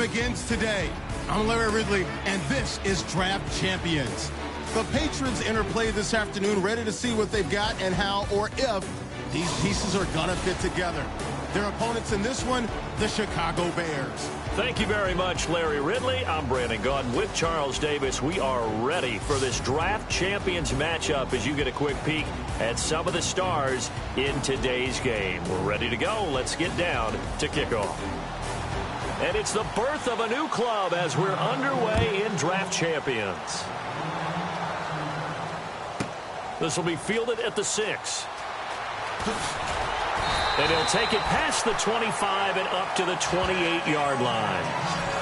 begins today. I'm Larry Ridley, and this is Draft Champions. The Patriots enter play this afternoon, ready to see what they've got and how or if these pieces are going to fit together. Their opponents in this one, the Chicago Bears. Thank you very much, Larry Ridley. I'm Brandon Gaudin with Charles Davis. We are ready for this Draft Champions matchup as you get a quick peek at some of the stars in today's game. We're ready to go. Let's get down to kickoff. And it's the birth of a new club as we're underway in Draft Champions. This will be fielded at the 6. And he'll take it past the 25 and up to the 28-yard line.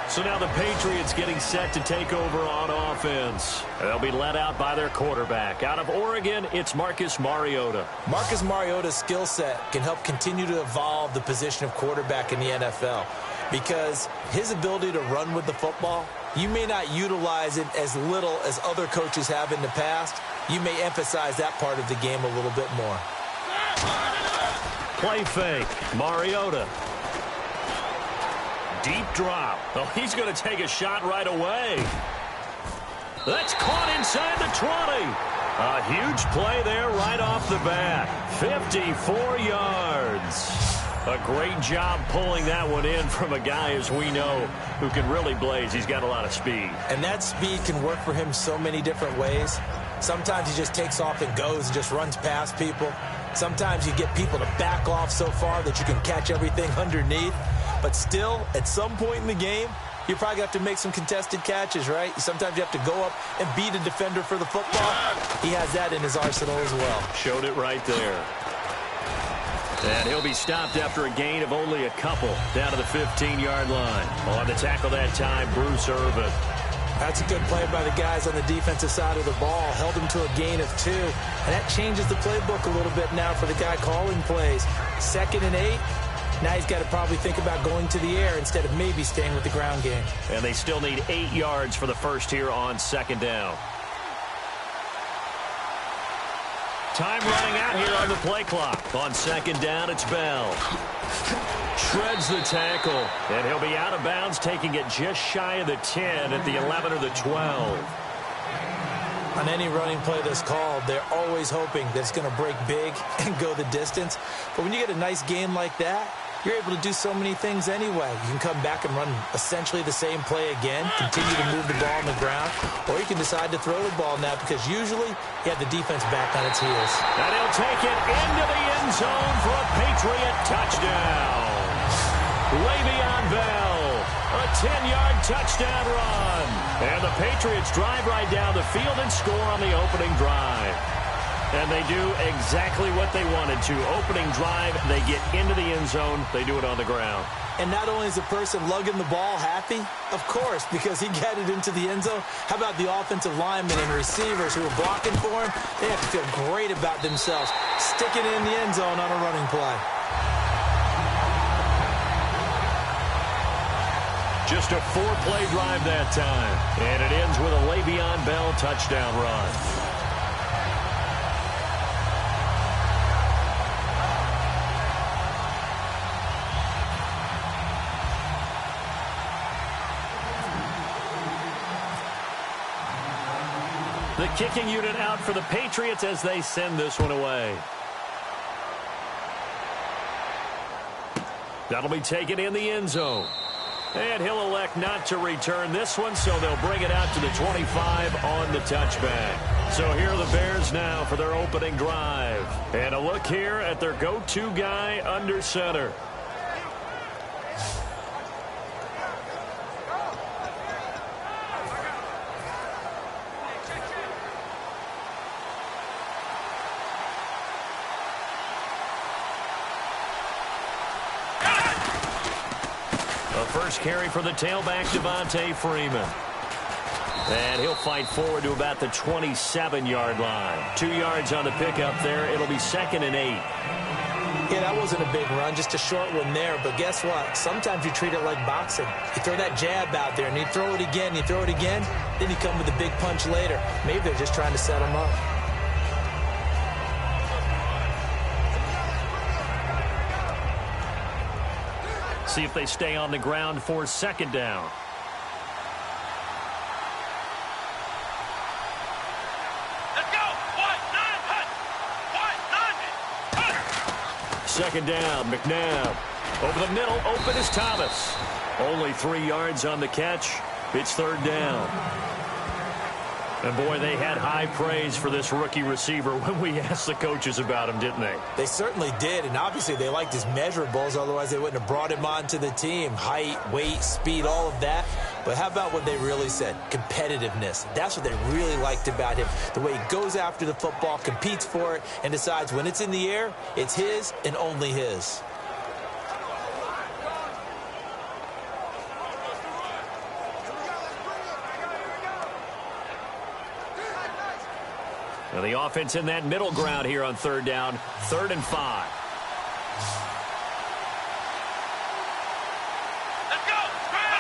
So now the Patriots getting set to take over on offense. They'll be led out by their quarterback. Out of Oregon, it's Marcus Mariota. Marcus Mariota's skill set can help continue to evolve the position of quarterback in the NFL because his ability to run with the football, you may not utilize it as little as other coaches have in the past. You may emphasize that part of the game a little bit more. Play fake. Mariota. Deep drop. Oh, he's going to take a shot right away. That's caught inside the 20. A huge play there right off the bat. 54 yards. A great job pulling that one in from a guy, as we know, who can really blaze. He's got a lot of speed. And that speed can work for him so many different ways. Sometimes he just takes off and goes and just runs past people. Sometimes you get people to back off so far that you can catch everything underneath. But still, at some point in the game, you probably have to make some contested catches, right? Sometimes you have to go up and beat a defender for the football. He has that in his arsenal as well. Showed it right there. And he'll be stopped after a gain of only a couple down to the 15-yard line. On the tackle that time, Bruce Irvin. That's a good play by the guys on the defensive side of the ball. Held him to a gain of 2. And that changes the playbook a little bit now for the guy calling plays. 2nd and 8. Now he's got to probably think about going to the air instead of maybe staying with the ground game. And they still need 8 yards for the first here on 2nd down. Time running out here on the play clock. On 2nd down, it's Bell. Shreds the tackle, and he'll be out of bounds, taking it just shy of the 10 at the 11 or the 12. On any running play that's called, they're always hoping that it's going to break big and go the distance. But when you get a nice gain like that, you're able to do so many things anyway. You can come back and run essentially the same play again, continue to move the ball on the ground, or you can decide to throw the ball now because usually you have the defense back on its heels. And he'll take it into the end zone for a Patriot touchdown. Le'Veon Bell, a 10-yard touchdown run. And the Patriots drive right down the field and score on the opening drive. And they do exactly what they wanted to. Opening drive, they get into the end zone. They do it on the ground. And not only is the person lugging the ball happy, of course, because he got it into the end zone. How about the offensive linemen and receivers who are blocking for him? They have to feel great about themselves, sticking it in the end zone on a running play. Just a 4-play drive that time. And it ends with a Le'Veon Bell touchdown run. The kicking unit out for the Patriots as they send this one away. That'll be taken in the end zone. And he'll elect not to return this one, so they'll bring it out to the 25 on the touchback. So here are the Bears now for their opening drive. And a look here at their go-to guy under center. First carry for the tailback, Devontae Freeman. And he'll fight forward to about the 27-yard line. 2 yards on the pickup there. It'll be 2nd and 8. Yeah, that wasn't a big run, just a short one there. But guess what? Sometimes you treat it like boxing. You throw that jab out there, and you throw it again, you throw it again, then you come with a big punch later. Maybe they're just trying to set him up. see if they stay on the ground for second down. Let's go. Second down, McNabb. Over the middle, open is Thomas. Only 3 yards on the catch. It's third down. And, boy, they had high praise for this rookie receiver when we asked the coaches about him, didn't they? They certainly did, and obviously they liked his measurables. Otherwise, they wouldn't have brought him onto the team. Height, weight, speed, all of that. But how about what they really said? Competitiveness. That's what they really liked about him. The way he goes after the football, competes for it, and decides when it's in the air, it's his and only his. Now the offense in that middle ground here on third down, 3rd and 5. Let's go. Spread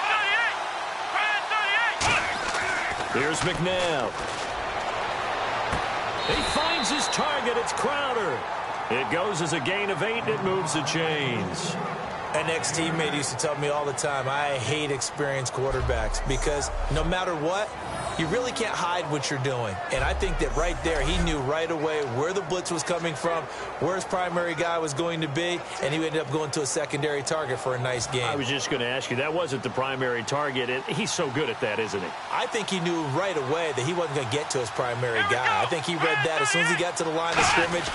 38. Here's McNabb. He finds his target. It's Crowder. It goes as a gain of 8, and it moves the chains. An ex-teammate used to tell me all the time, I hate experienced quarterbacks because no matter what, you really can't hide what you're doing. And I think that right there, he knew right away where the blitz was coming from, where his primary guy was going to be, and he ended up going to a secondary target for a nice game. I was just going to ask you, that wasn't the primary target. He's so good at that, isn't he? I think he knew right away that he wasn't going to get to his primary guy. I think he read that as soon as he got to the line of scrimmage,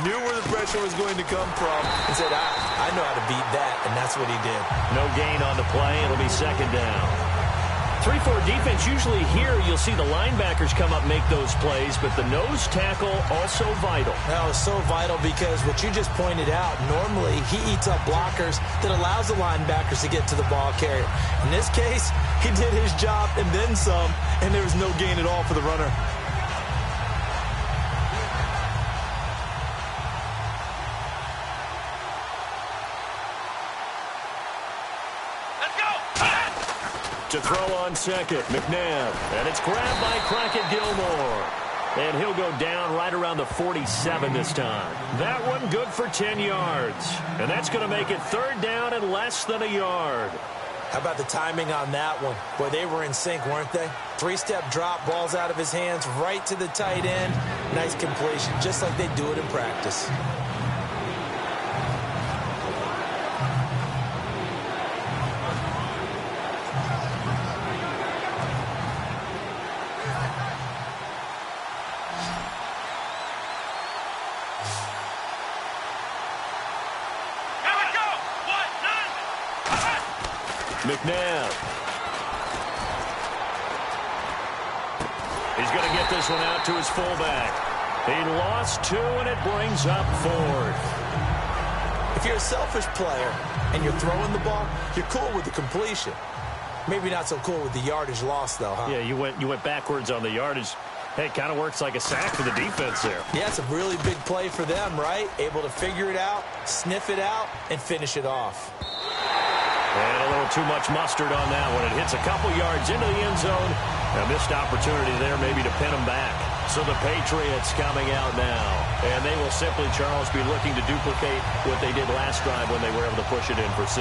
knew where the pressure was going to come from, and said, I know how to beat that, and that's what he did. No gain on the play. It'll be second down. 3-4 defense, usually here you'll see the linebackers come up, make those plays, but the nose tackle also vital. That was so vital because what you just pointed out, normally he eats up blockers that allows the linebackers to get to the ball carrier. In this case, he did his job and then some, and there was no gain at all for the runner. To throw on second, McNabb. And it's grabbed by Crockett Gilmore. And he'll go down right around the 47 this time. That one good for 10 yards. And that's going to make it third down and less than a yard. How about the timing on that one? Boy, they were in sync, weren't they? 3-step drop, balls out of his hands, right to the tight end. Nice completion, just like they do it in practice. McNabb. He's going to get this one out to his fullback. He lost 2, and it brings up 4th. If you're a selfish player and you're throwing the ball, you're cool with the completion. Maybe not so cool with the yardage loss, though, huh? Yeah, you went backwards on the yardage. Hey, it kind of works like a sack for the defense there. Yeah, it's a really big play for them, right? Able to figure it out, sniff it out, and finish it off. And a little too much mustard on that one. It hits a couple yards into the end zone. A missed opportunity there maybe to pin them back. So the Patriots coming out now. And they will simply, Charles, be looking to duplicate what they did last drive when they were able to push it in for 6.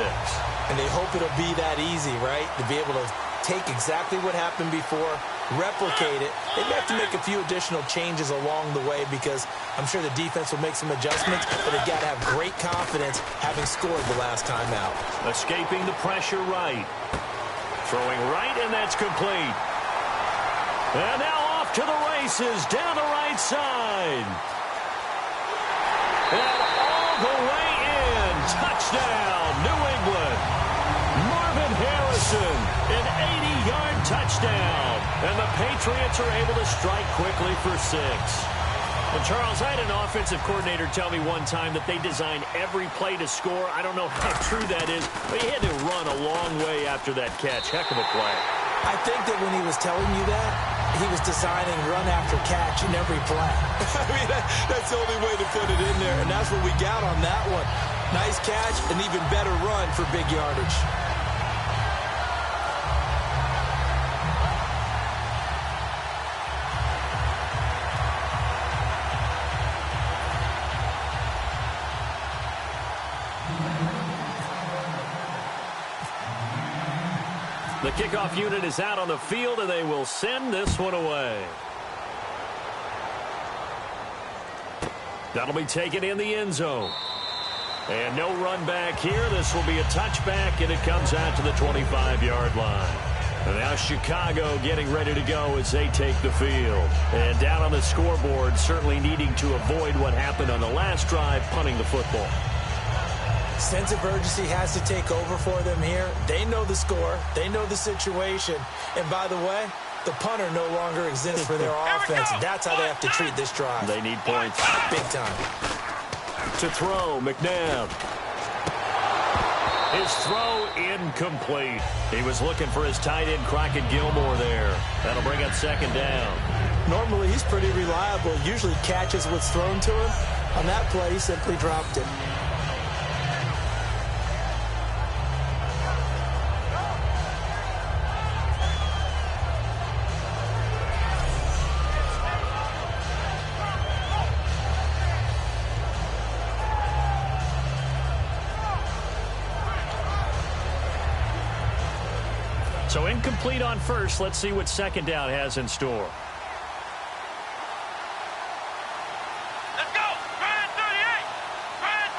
And they hope it'll be that easy, right? To be able to take exactly what happened before, replicate it. They may have to make a few additional changes along the way because I'm sure the defense will make some adjustments, but they've got to have great confidence having scored the last time out. Escaping the pressure right. Throwing right, and that's complete. And now off to the races down the right side. And all the way in. Touchdown, New England. Marvin Harrison, an 80-yard touchdown. And the Patriots are able to strike quickly for 6. Well, Charles, I had an offensive coordinator tell me one time that they design every play to score. I don't know how true that is, but he had to run a long way after that catch. Heck of a play. I think that when he was telling you that, he was designing run after catch in every play. I mean, that's the only way to put it in there, and that's what we got on that one. Nice catch, an even better run for big yardage. The kickoff unit is out on the field, and they will send this one away. That'll be taken in the end zone. And no run back here. This will be a touchback, and it comes out to the 25-yard line. And now Chicago getting ready to go as they take the field. And down on the scoreboard, certainly needing to avoid what happened on the last drive, punting the football. Sense of urgency has to take over for them here. They know the score. They know the situation. And by the way, the punter no longer exists for their offense. That's how they have to treat this drive. They need points. Big time. To throw, McNabb. His throw incomplete. He was looking for his tight end, Crockett Gilmore there. That'll bring up second down. Normally, he's pretty reliable. Usually catches what's thrown to him. On that play, he simply dropped it. So incomplete on first. Let's see what second down has in store. Let's go! Ryan 38! Ryan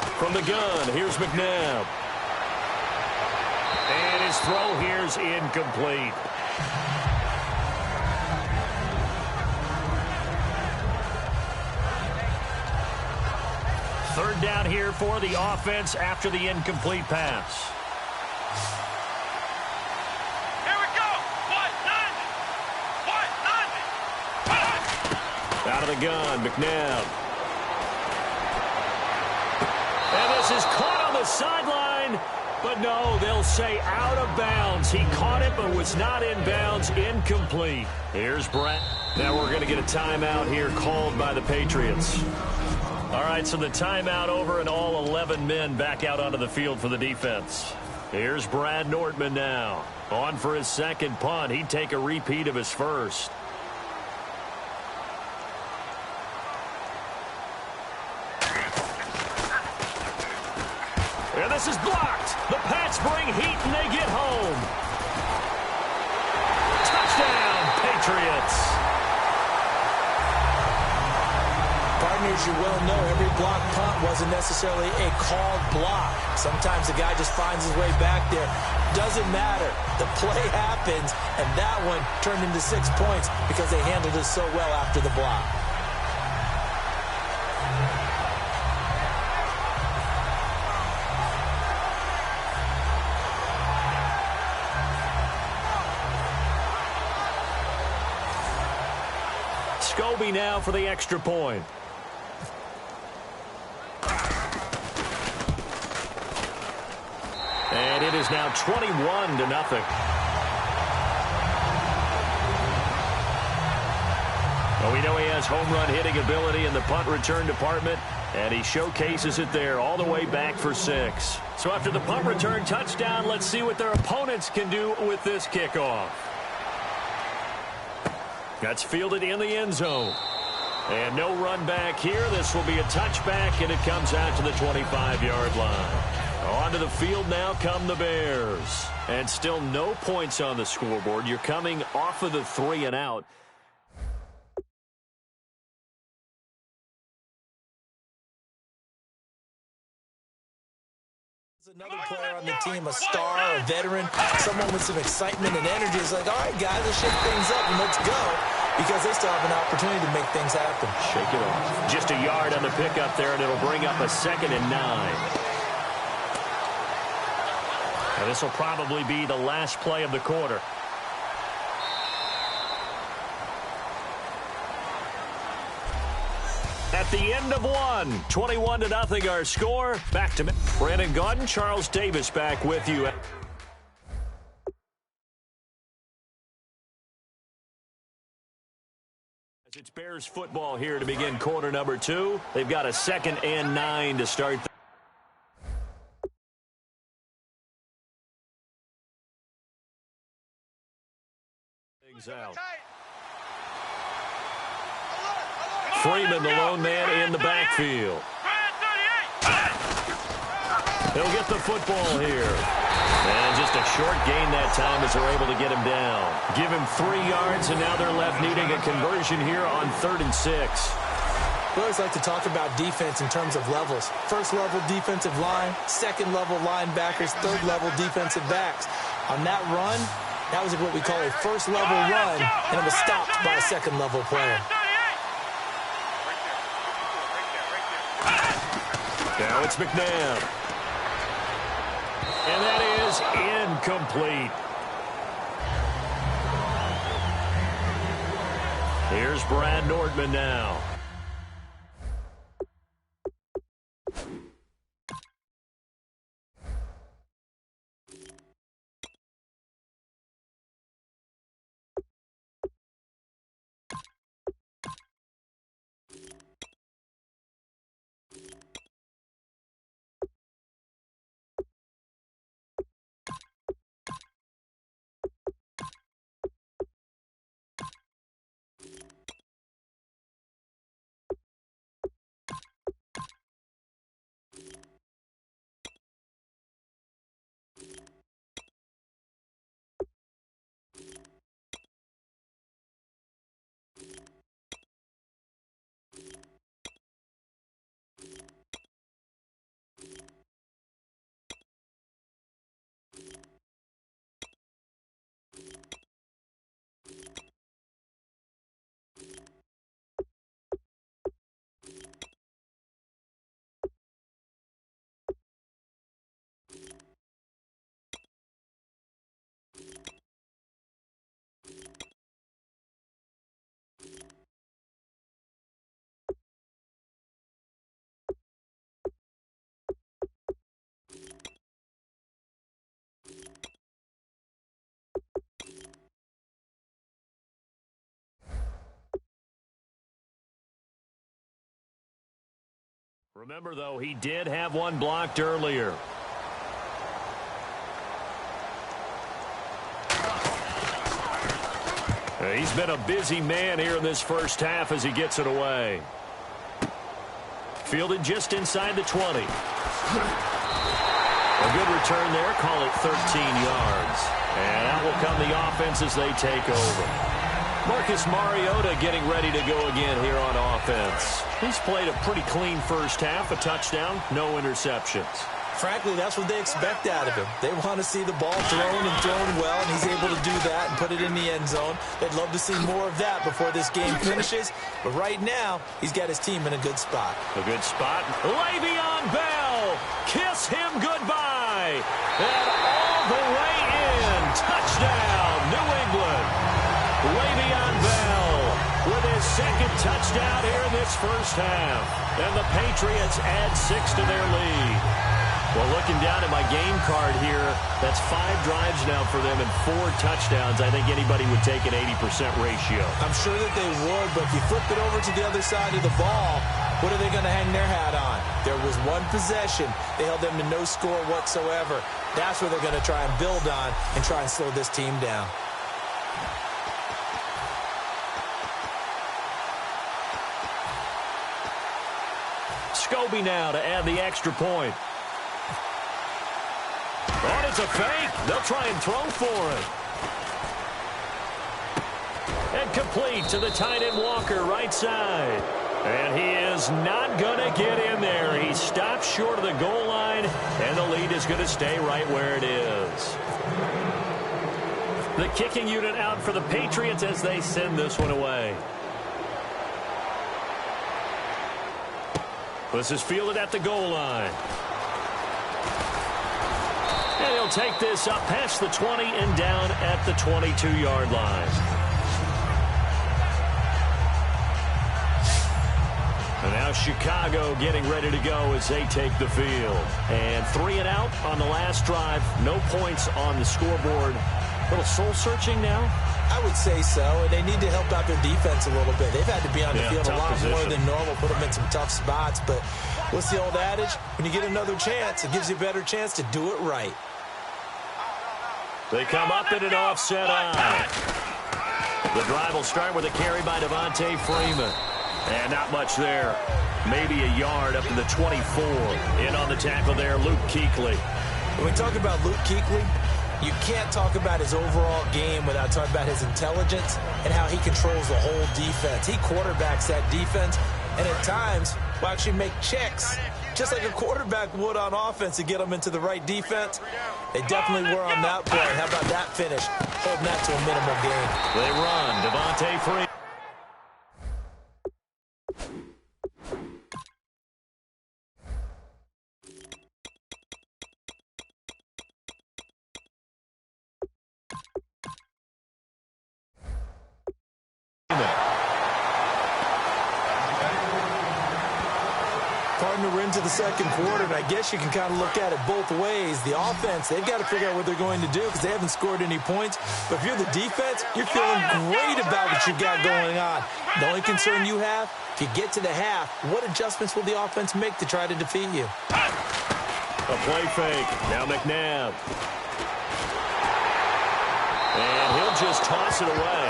38! From the gun, here's McNabb. And his throw here's incomplete. Third down here for the offense after the incomplete pass. Here we go! What? Out of the gun, McNabb. And this is caught on the sideline. But no, they'll say out of bounds. He caught it but was not in bounds. Incomplete. Here's Brett. Now we're going to get a timeout here called by the Patriots. All right, so the timeout over and all 11 men back out onto the field for the defense. Here's Brad Nortman now. On for his second punt. He'd take a repeat of his first. And this is blocked. The Pats bring heat and they get home. Touchdown, Patriots. Partners, you well know every block punt wasn't necessarily a called block. Sometimes the guy just finds his way back there. Doesn't matter. The play happens, and that one turned into 6 points because they handled it so well after the block. Scobie now for the extra point. And it is now 21-0. Well, we know he has home run hitting ability in the punt return department, and he showcases it there all the way back for 6. So after the punt return touchdown, let's see what their opponents can do with this kickoff. That's fielded in the end zone. And no run back here. This will be a touchback, and it comes out to the 25-yard line. Onto the field now come the Bears. And still no points on the scoreboard. You're coming off of the 3 and out. Another player on the team, a star, a veteran, someone with some excitement and energy is like, all right, guys, let's shake things up and let's go, because they still have an opportunity to make things happen. Shake it off. Just a yard on the pickup there, and it'll bring up a 2nd and 9. And this will probably be the last play of the quarter. At the end of one, 21-0 our score. Back to Brandon Gaudin, Charles Davis back with you. It's Bears football here to begin quarter number 2. They've got a 2nd and 9 to start. Things out. Freeman, the lone man in the backfield. He'll get the football here. And just a short gain that time as they're able to get him down. Give him 3 yards, and now they're left needing a conversion here on 3rd and 6. We always like to talk about defense in terms of levels. First level defensive line, second level linebackers, third level defensive backs. On that run, that was what we call a first level run, and it was stopped by a second level player. Now it's McNabb. And that is incomplete. Here's Brad Nordman now. Remember, though, he did have one blocked earlier. He's been a busy man here in this first half as he gets it away. Fielded just inside the 20. A good return there. Call it 13 yards. And out will come the offense as they take over. Marcus Mariota getting ready to go again here on offense. He's played a pretty clean first half, a touchdown, no interceptions. Frankly, that's what they expect out of him. They want to see the ball thrown and thrown well, and he's able to do that and put it in the end zone. They'd love to see more of that before this game finishes. But right now, he's got his team in a good spot. A good spot. Le'Veon Bell, kiss him goodbye. And all the way in. Touchdown, New England. Le'Veon Bell with his second touchdown here in this first half. And the Patriots add 6 to their lead. Well, looking down at my game card here, that's 5 drives now for them and 4 touchdowns. I think anybody would take an 80% ratio. I'm sure that they would, but if you flip it over to the other side of the ball, what are they going to hang their hat on? There was one possession. They held them to no score whatsoever. That's what they're going to try and build on and try and slow this team down. Scobie now to add the extra point. Oh, it's a fake. They'll try and throw for it. And complete to the tight end Walker, right side. And he is not going to get in there. He stopped short of the goal line, and the lead is going to stay right where it is. The kicking unit out for the Patriots as they send this one away. This is fielded at the goal line. And he'll take this up past the 20 and down at the 22-yard line. And now Chicago getting ready to go as they take the field. And 3 and out on the last drive. No points on the scoreboard. A little soul-searching now? I would say so, and they need to help out their defense a little bit. They've had to be on the field a lot more than normal, put them in some tough spots. But what's the old adage? When you get another chance, it gives you a better chance to do it right. They come up in an offset eye. The drive will start with a carry by Devontae Freeman. And not much there. Maybe a yard up to the 24. In on the tackle there, Luke Kuechly. When we talk about Luke Kuechly, you can't talk about his overall game without talking about his intelligence and how he controls the whole defense. He quarterbacks that defense, and at times will actually make checks, just like a quarterback would on offense to get them into the right defense. They definitely were on that play. How about that finish? Holding that to a minimal gain. They run. Devontae Freeman. Partner, we're into the second quarter, and I guess you can kind of look at it both ways. The offense, they've got to figure out what they're going to do because they haven't scored any points. But if you're the defense, you're feeling great about what you've got going on. The only concern you have, if you get to the half, what adjustments will the offense make to try to defeat you? A play fake. Now McNabb. And he'll just toss it away.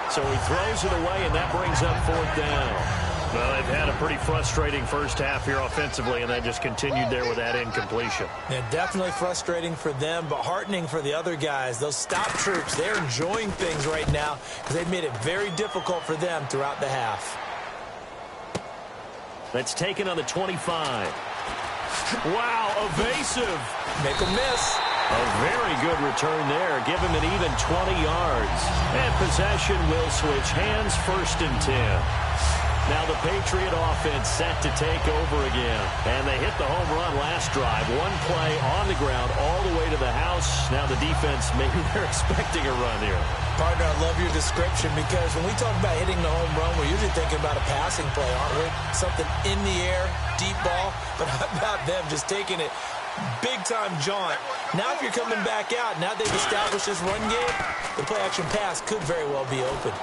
So he throws it away, and that brings up fourth down. Well, they've had a pretty frustrating first half here offensively, and they just continued there with that incompletion. Yeah, definitely frustrating for them, but heartening for the other guys. Those stop troops, they're enjoying things right now because they've made it very difficult for them throughout the half. That's taken on the 25. Wow, evasive. Make a miss. A very good return there. Give him an even 20 yards. And possession will switch hands, 1st and 10. Now the Patriot offense set to take over again. And they hit the home run last drive. One play on the ground all the way to the house. Now the defense, maybe they're expecting a run here. Partner, I love your description because when we talk about hitting the home run, we're usually thinking about a passing play, aren't we? Something in the air, deep ball. But how about them just taking it big-time jaunt? Now if you're coming back out, now they've established this run game, the play-action pass could very well be open.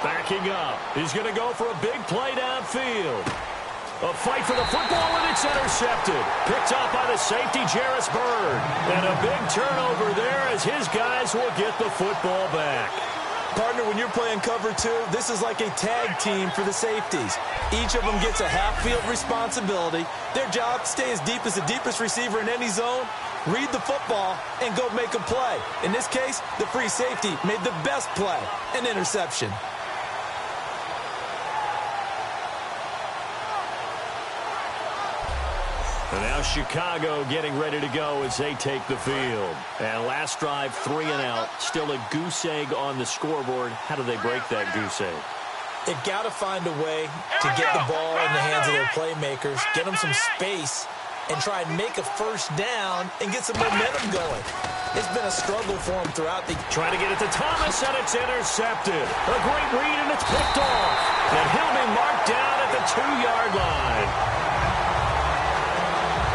Backing up. He's going to go for a big play downfield. A fight for the football, and it's intercepted. Picked up by the safety, Jarris Byrd. And a big turnover there as his guys will get the football back. Partner, when you're playing cover two, this is like a tag team for the safeties. Each of them gets a half-field responsibility. Their job, stay as deep as the deepest receiver in any zone, read the football, and go make a play. In this case, the free safety made the best play, an interception. And now Chicago getting ready to go as they take the field. And last drive, 3 and out. Still a goose egg on the scoreboard. How do they break that goose egg? They've got to find a way to get the ball in the hands of their playmakers, get them some space, and try and make a first down and get some momentum going. It's been a struggle for them throughout the... Trying to get it to Thomas, and it's intercepted. A great read, and it's picked off. And he'll be marked down at the 2-yard line.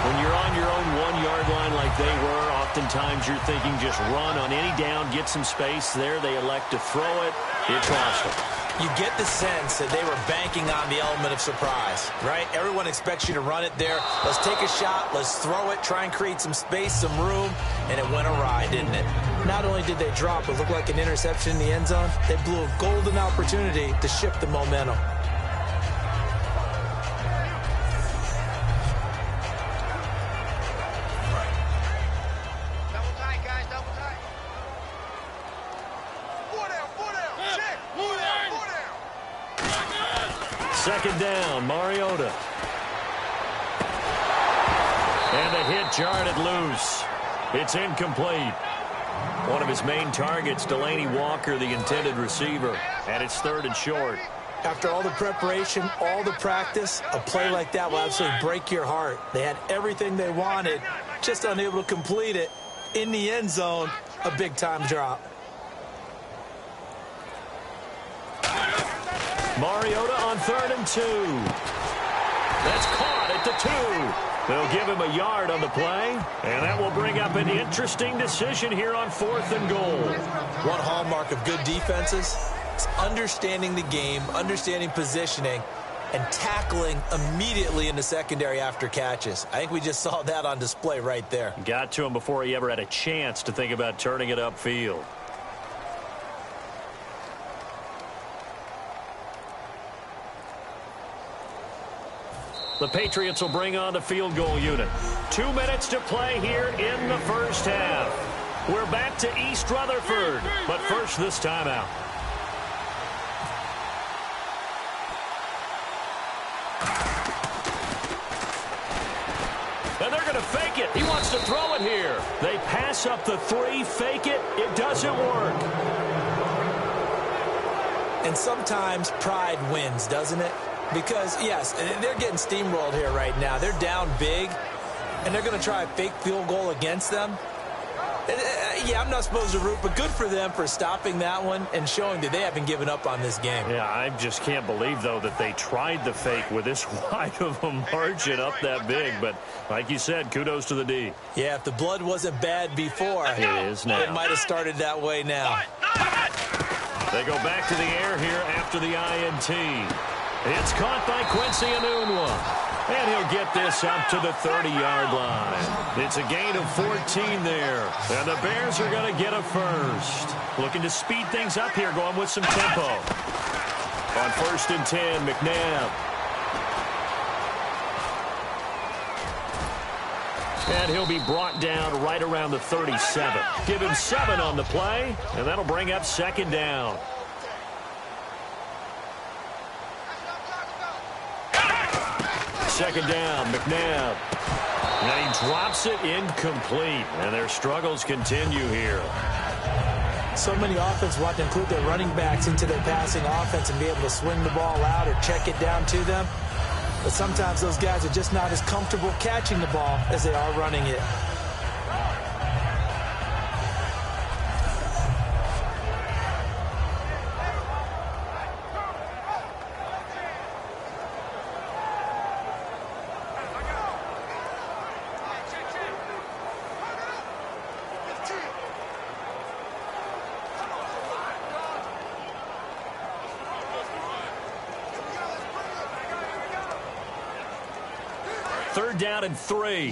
When you're on your own 1-yard line like they were, oftentimes you're thinking just run on any down, get some space there. They elect to throw it. It cost them. You get the sense that they were banking on the element of surprise, right? Everyone expects you to run it there. Let's take a shot. Let's throw it. Try and create some space, some room. And it went awry, didn't it? Not only did they drop what looked like an interception in the end zone, they blew a golden opportunity to shift the momentum. Second down, Mariota. And the hit jarred loose. It's incomplete. One of his main targets, Delaney Walker, the intended receiver. And it's 3rd and short. After all the preparation, all the practice, a play like that will absolutely break your heart. They had everything they wanted, just unable to complete it. In the end zone, a big-time drop. Mariota on 3rd and 2. That's caught at the 2. They'll give him a yard on the play, and that will bring up an interesting decision here on 4th and goal. One hallmark of good defenses is understanding the game, understanding positioning, and tackling immediately in the secondary after catches. I think we just saw that on display right there. Got to him before he ever had a chance to think about turning it upfield. The Patriots will bring on the field goal unit. 2 minutes to play here in the first half. We're back to East Rutherford, but first this timeout. And they're going to fake it. He wants to throw it here. They pass up the 3, fake it. It doesn't work. And sometimes pride wins, doesn't it? Because, yes, they're getting steamrolled here right now. They're down big, and they're going to try a fake field goal against them. Yeah, I'm not supposed to root, but good for them for stopping that one and showing that they haven't given up on this game. Yeah, I just can't believe, though, that they tried the fake with this wide of a margin up that big. But like you said, kudos to the D. Yeah, if the blood wasn't bad before, it is now. It might have started that way now. They go back to the air here after the INT. It's caught by Quincy Enunwa. And he'll get this up to the 30-yard line. It's a gain of 14 there. And the Bears are going to get a first. Looking to speed things up here, going with some tempo. On 1st and 10, McNabb. And he'll be brought down right around the 37. Give him 7 on the play, and that'll bring up 2nd down. Second down, McNabb. And he drops it incomplete. And their struggles continue here. So many offenses want to include their running backs into their passing offense and be able to swing the ball out or check it down to them. But sometimes those guys are just not as comfortable catching the ball as they are running it. Third down and 3.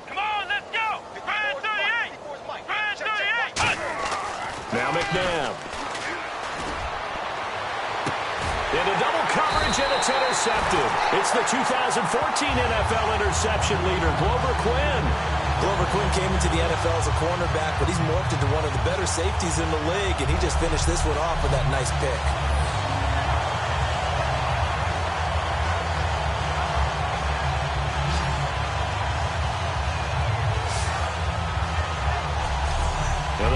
Come on, let's go. Grand 38. Grand 38. Now McNabb. Into double coverage, and it's intercepted. It's the 2014 NFL interception leader, Glover Quinn. Glover Quinn came into the NFL as a cornerback, but he's morphed into one of the better safeties in the league, and he just finished this one off with that nice pick.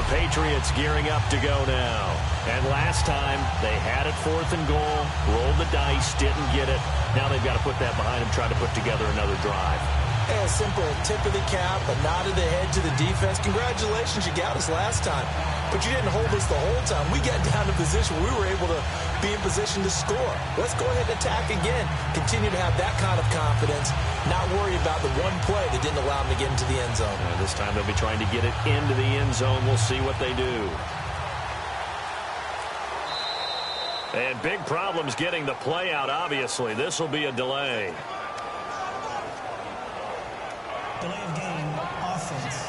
Patriots gearing up to go now. And last time, they had it 4th and goal, rolled the dice, didn't get it. Now they've got to put that behind them, try to put together another drive. A simple tip of the cap, a nod of the head to the defense. Congratulations, you got us last time. But you didn't hold us the whole time. We got down to position where we were able to be in position to score. Let's go ahead and attack again. Continue to have that kind of confidence. Not worry about the one play that didn't allow them to get into the end zone. And this time they'll be trying to get it into the end zone. We'll see what they do. And big problems getting the play out, obviously. This will be a delay. Delay of game, offense.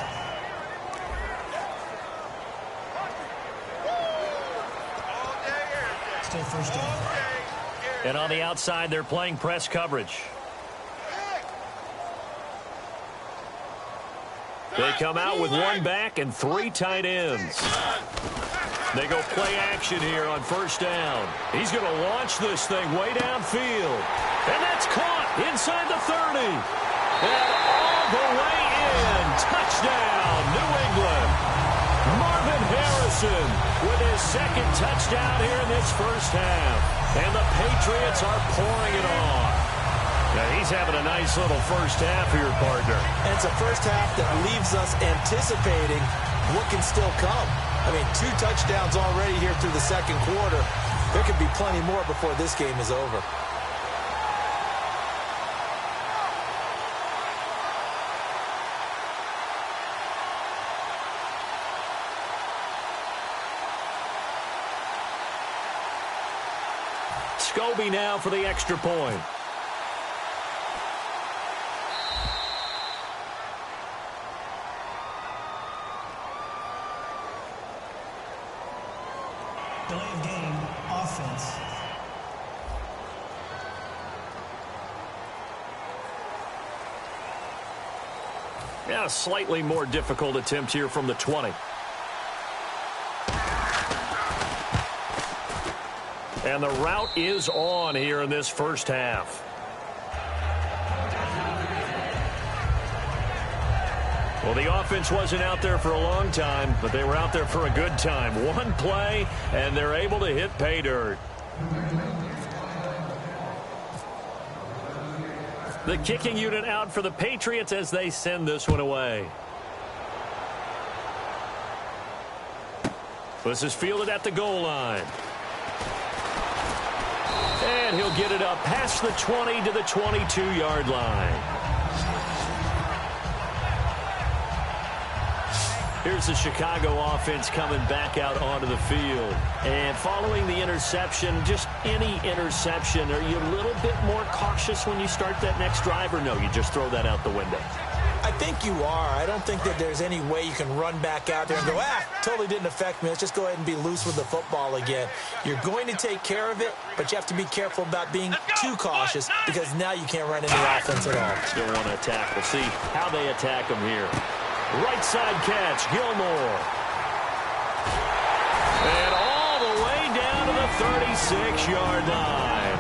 Still first down. And on the outside, they're playing press coverage. They come out with 1 back and 3 tight ends. They go play action here on 1st down. He's going to launch this thing way downfield. And that's caught inside the 30. And all the way in. Touchdown, New England. Marvin Harrison with his 2nd touchdown here in this first half. And the Patriots are pouring it on. Now, he's having a nice little first half here, partner. And it's a first half that leaves us anticipating what can still come. I mean, 2 touchdowns already here through the 2nd quarter. There could be plenty more before this game is over. Scobie now for the extra point. Delay of game, Yeah, a slightly more difficult attempt here from the 20. And the route is on here in this first half. Well, the offense wasn't out there for a long time, but they were out there for a good time. One play, and they're able to hit pay dirt. The kicking unit out for the Patriots as they send this one away. This is fielded at the goal line. And he'll get it up past the 20 to the 22-yard line. Here's the Chicago offense coming back out onto the field. And following the interception, just any interception, are you a little bit more cautious when you start that next drive, or no, you just throw that out the window? I think you are. I don't think that there's any way you can run back out there and go, totally didn't affect me. Let's just go ahead and be loose with the football again. You're going to take care of it, but you have to be careful about being too cautious because now you can't run any offense at all. Still want to attack. We'll see how they attack them here. Right side catch, Gilmore. And all the way down to the 36-yard line.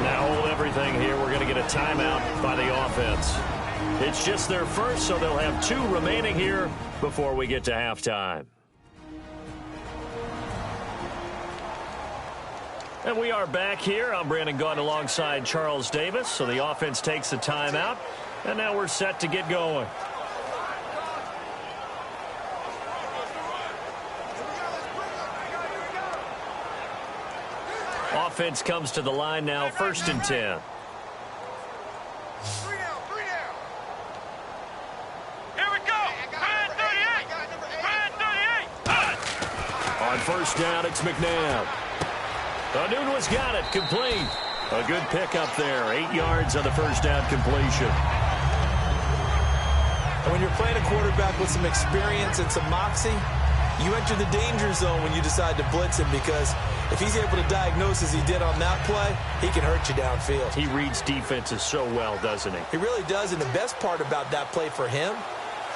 Now hold everything here. We're going to get a timeout by the offense. It's just their first, so they'll have 2 remaining here before we get to halftime. And we are back here. I'm Brandon Gaudin alongside Charles Davis. So the offense takes a timeout, and now we're set to get going. Offense comes to the line now, 1st and 10. On first down, it's McNabb. Anunua's got it, complete. A good pickup there, 8 yards on the first down completion. When you're playing a quarterback with some experience and some moxie, you enter the danger zone when you decide to blitz him, because if he's able to diagnose as he did on that play, he can hurt you downfield. He reads defenses so well, doesn't he? He really does, and the best part about that play for him,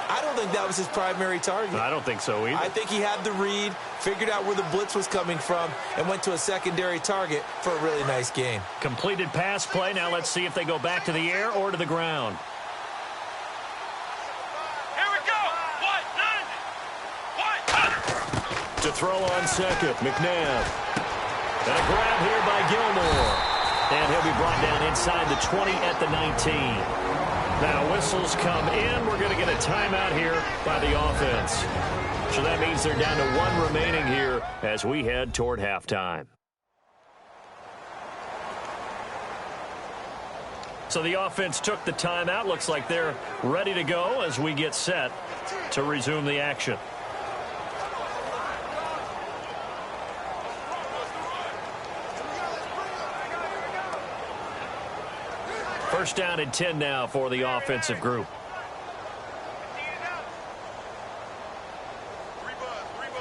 I don't think that was his primary target. I don't think so either. I think he had the read, figured out where the blitz was coming from, and went to a secondary target for a really nice gain. Completed pass play. Now let's see if they go back to the air or to the ground. Here we go. To throw on second, McNabb. And a grab here by Gilmore. And he'll be brought down inside the 20 at the 19. Now whistles come in. We're going to get a timeout here by the offense. So that means they're down to 1 remaining here as we head toward halftime. So the offense took the timeout. Looks like they're ready to go as we get set to resume the action. First down and 10 now for the offensive group.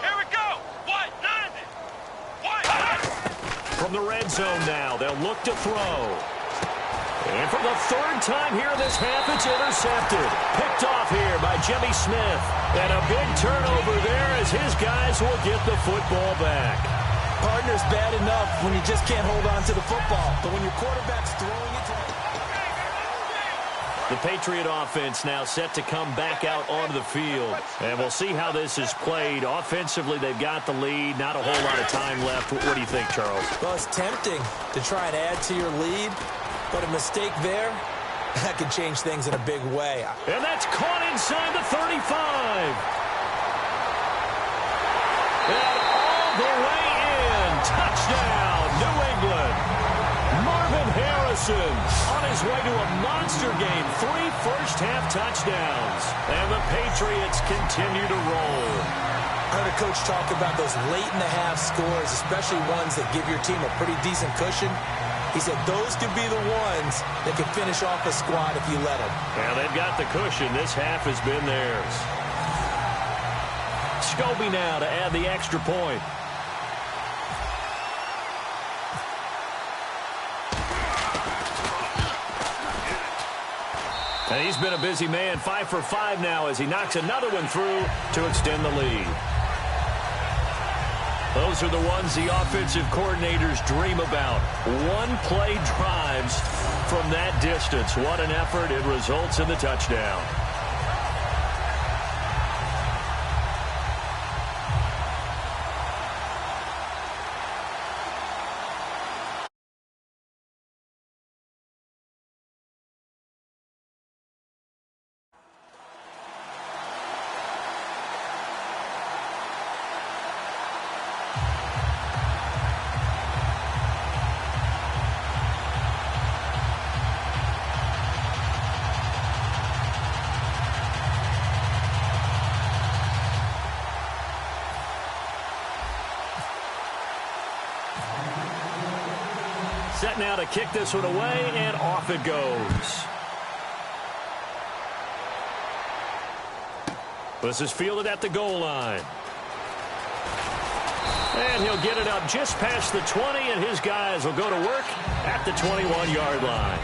Here we go. From the red zone now, they'll look to throw. And for the 3rd time here in this half, it's intercepted. Picked off here by Jimmy Smith. And a big turnover there as his guys will get the football back. Partner's bad enough when you just can't hold on to the football. But when your quarterback's throwing it to... The Patriot offense now set to come back out onto the field. And we'll see how this is played. Offensively, they've got the lead. Not a whole lot of time left. What do you think, Charles? Well, it's tempting to try and add to your lead. But a mistake there, that could change things in a big way. And that's caught inside the 35. And all the way in. Touchdown, New England. Marvin Harrison on his way to a monster game. 3 first-half touchdowns. And the Patriots continue to roll. I heard a coach talk about those late-in-the-half scores, especially ones that give your team a pretty decent cushion. He said those could be the ones that can finish off a squad if you let them. Well, they've got the cushion. This half has been theirs. Scobie now to add the extra point. And he's been a busy man, 5 for 5 now as he knocks another one through to extend the lead. Those are the ones the offensive coordinators dream about. One-play drives from that distance. What an effort. It results in the touchdown. Set now to kick this one away, and off it goes. This is fielded at the goal line. And he'll get it up just past the 20, and his guys will go to work at the 21-yard line.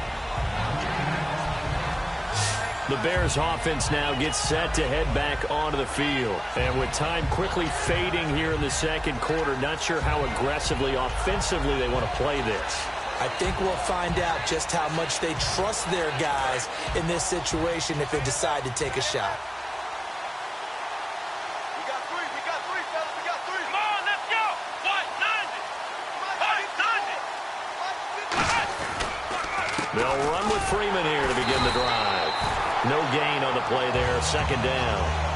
The Bears offense now gets set to head back onto the field. And with time quickly fading here in the second quarter, not sure how aggressively, offensively they want to play this. I think we'll find out just how much they trust their guys in this situation if they decide to take a shot. We got three, fellas, we got three. Come on, let's go. What? 90. They'll run with Freeman here to begin the drive. No gain on the play there, second down.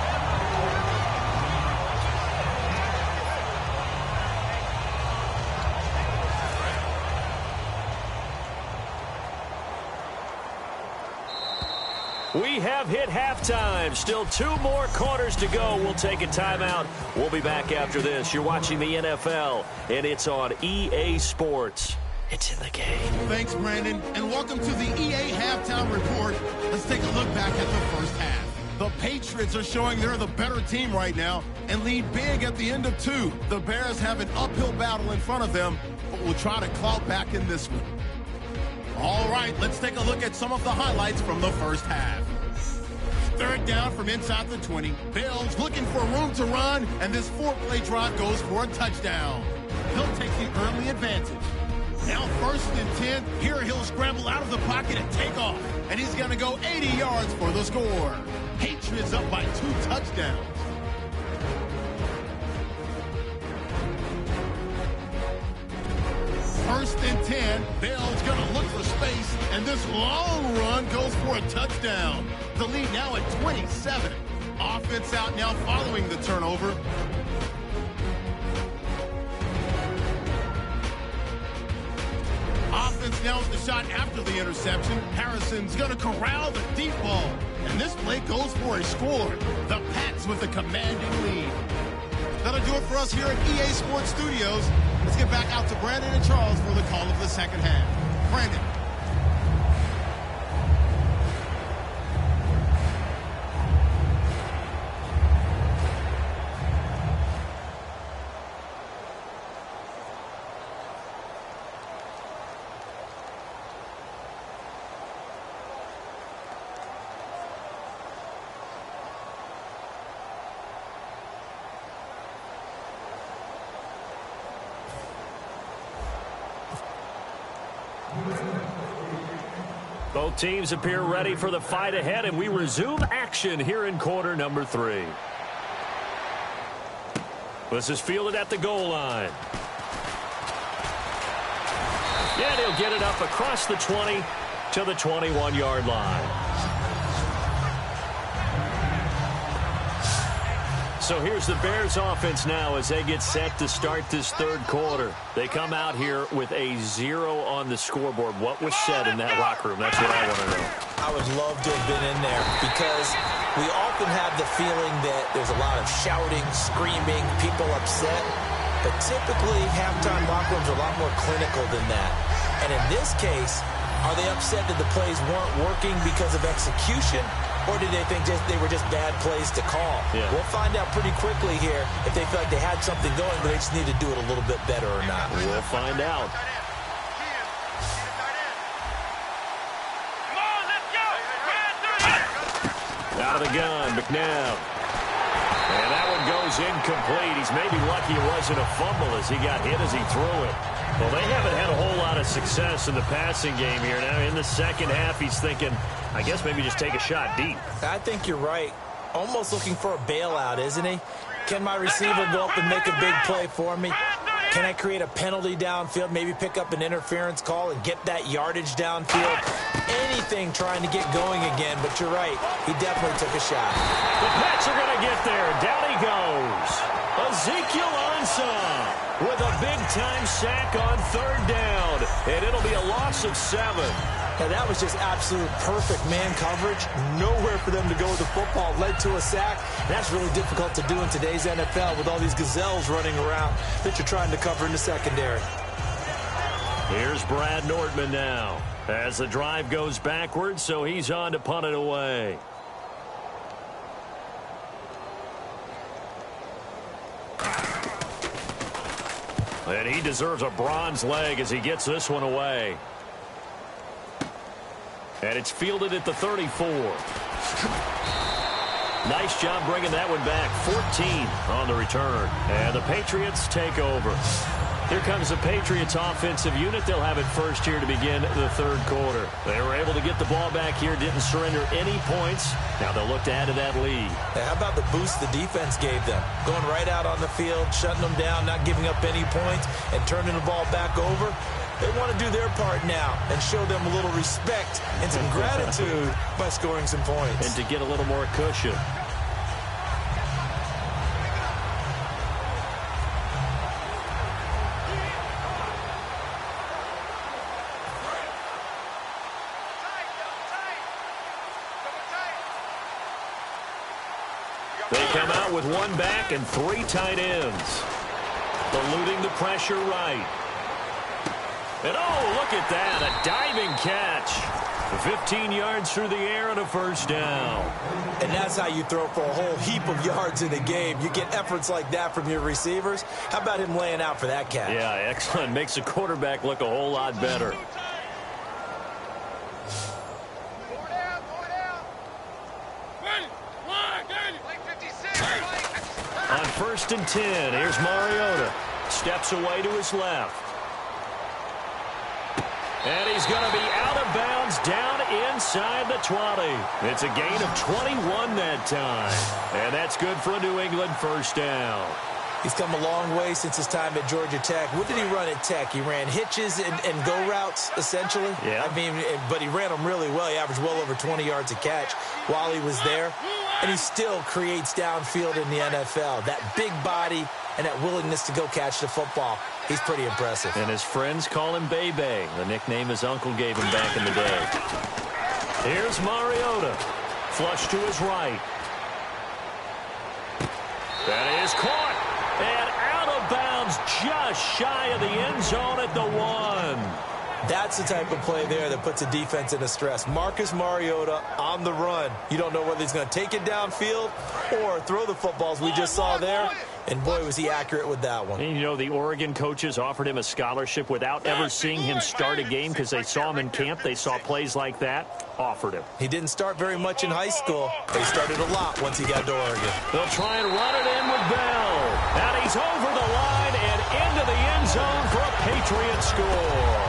We have hit halftime. Still 2 more quarters to go. We'll take a timeout. We'll be back after this. You're watching the NFL, and it's on EA Sports. It's in the game. Thanks, Brandon, and welcome to the EA Halftime Report. Let's take a look back at the first half. The Patriots are showing they're the better team right now and lead big at the end of 2. The Bears have an uphill battle in front of them, but will try to claw back in this one. All right, let's take a look at some of the highlights from the first half. Third down from inside the 20. Bell's looking for room to run, and this 4-play drive goes for a touchdown. He'll take the early advantage. Now 1st and 10. Here he'll scramble out of the pocket and take off. And he's going to go 80 yards for the score. Patriots up by 2 touchdowns. First and 10. Bell's going to look for space, and this long run goes for a touchdown. The lead now at 27. Offense out now following the turnover. Offense now with the shot after the interception. Harrison's going to corral the deep ball. And this play goes for a score. The Pats with a commanding lead. That'll do it for us here at EA Sports Studios. Let's get back out to Brandon and Charles for the call of the second half. Brandon. Both teams appear ready for the fight ahead, and we resume action here in quarter number 3. This is fielded at the goal line. And he'll get it up across the 20 to the 21-yard line. So here's the Bears offense now as they get set to start this third quarter. They come out here with a 0 on the scoreboard. What was said in that locker room? That's what I want to know. I would love to have been in there because we often have the feeling that there's a lot of shouting, screaming, people upset. But typically, halftime locker rooms are a lot more clinical than that. And in this case, are they upset that the plays weren't working because of execution? Or did they think they were just bad plays to call? Yeah. We'll find out pretty quickly here if they feel like they had something going, but they just need to do it a little bit better or not. We'll find out. Come on, let's go. Out of the gun, McNabb. And that one goes incomplete. He's maybe lucky it wasn't a fumble as he got hit as he threw it. Well, they haven't had a whole lot of success in the passing game here. Now, in the second half, he's thinking, I guess maybe just take a shot deep. I think you're right. Almost looking for a bailout, isn't he? Can my receiver go up and make a big play for me? Can I create a penalty downfield, maybe pick up an interference call and get that yardage downfield? Anything trying to get going again, but you're right. He definitely took a shot. The Pats are going to get there. Down he goes. Ezekiel Ansah with a big-time sack on third down, and it'll be a loss of 7. And that was just absolute perfect man coverage. Nowhere for them to go with the football. Led to a sack. That's really difficult to do in today's NFL with all these gazelles running around that you're trying to cover in the secondary. Here's Brad Nordman now as the drive goes backwards, so he's on to punt it away. And he deserves a bronze leg as he gets this one away. And it's fielded at the 34. Nice job bringing that one back. 14 on the return. And the Patriots take over. Here comes the Patriots offensive unit. They'll have it first here to begin the third quarter. They were able to get the ball back here, didn't surrender any points. Now they'll look to add to that lead. How about the boost the defense gave them? Going right out on the field, shutting them down, not giving up any points, and turning the ball back over. They want to do their part now and show them a little respect and some gratitude by scoring some points. And to get a little more cushion. They come out with one back and 3 tight ends. Eluding the pressure right. And oh, look at that, a diving catch. 15 yards through the air and a first down. And that's how you throw for a whole heap of yards in a game. You get efforts like that from your receivers. How about him laying out for that catch? Yeah, excellent. Makes the quarterback look a whole lot better. On 1st and 10, here's Mariota. Steps away to his left. And he's going to be out of bounds down inside the 20. It's a gain of 21 that time. And that's good for a New England first down. He's come a long way since his time at Georgia Tech. What did he run at Tech? He ran hitches and go routes, essentially. Yeah. I mean, but he ran them really well. He averaged well over 20 yards a catch while he was there. And he still creates downfield in the NFL. That big body and that willingness to go catch the football. He's pretty impressive. And his friends call him Bebe, the nickname his uncle gave him back in the day. Here's Mariota. Flush to his right. That is caught. And out of bounds just shy of the end zone at the 1. That's the type of play there that puts a defense into stress. Marcus Mariota on the run. You don't know whether he's going to take it downfield or throw the footballs we just saw there. And, boy, was he accurate with that one. And, you know, the Oregon coaches offered him a scholarship without ever seeing him start a game because they saw him in camp. They saw plays like that, offered him. He didn't start very much in high school. They started a lot once he got to Oregon. They'll try and run it in with Bell. And he's over the line and into the end zone for a Patriot score.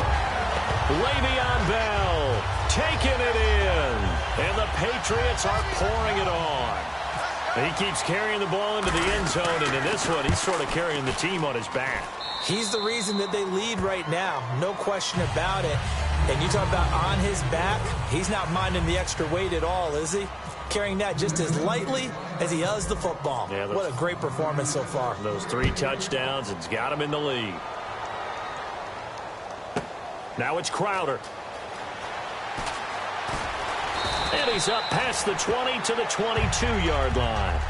Le'Veon Bell taking it in. And the Patriots are pouring it on. He keeps carrying the ball into the end zone, and in this one, he's sort of carrying the team on his back. He's the reason that they lead right now. No question about it. And you talk about on his back, he's not minding the extra weight at all, is he? Carrying that just as lightly as he does the football. Yeah, what a great performance so far. Those 3 touchdowns, it's got him in the lead. Now it's Crowder. And he's up past the 20 to the 22-yard line.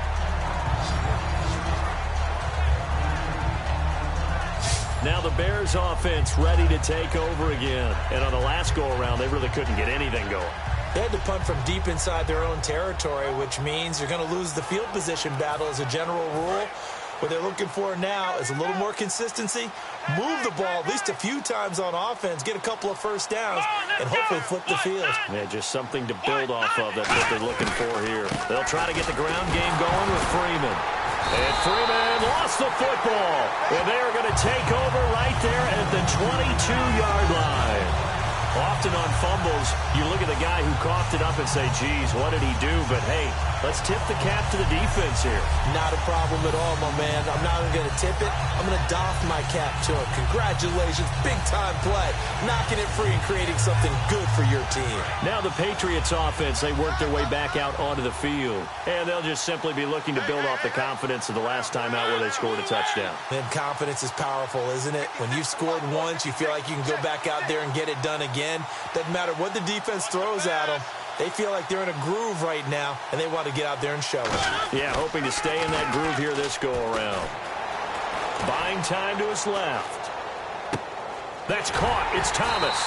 Now the Bears offense ready to take over again. And on the last go-around, they really couldn't get anything going. They had to punt from deep inside their own territory, which means you're going to lose the field position battle as a general rule. What they're looking for now is a little more consistency, move the ball at least a few times on offense, get a couple of first downs, and hopefully flip the field. Yeah, just something to build off of. That's what they're looking for here. They'll try to get the ground game going with Freeman. And Freeman lost the football. And they are going to take over right there at the 22-yard line. Often on fumbles, you look at the guy who coughed it up and say, geez, what did he do? But, hey, let's tip the cap to the defense here. Not a problem at all, my man. I'm not even going to tip it. I'm going to doff my cap to him. Congratulations. Big-time play. Knocking it free and creating something good for your team. Now the Patriots offense, they work their way back out onto the field. And they'll just simply be looking to build off the confidence of the last time out where they scored a touchdown. And confidence is powerful, isn't it? When you've scored once, you feel like you can go back out there and get it done again. Doesn't matter what the defense throws at them. They feel like they're in a groove right now, and they want to get out there and show it. Yeah, hoping to stay in that groove here this go-around. Buying time to his left. That's caught. It's Thomas.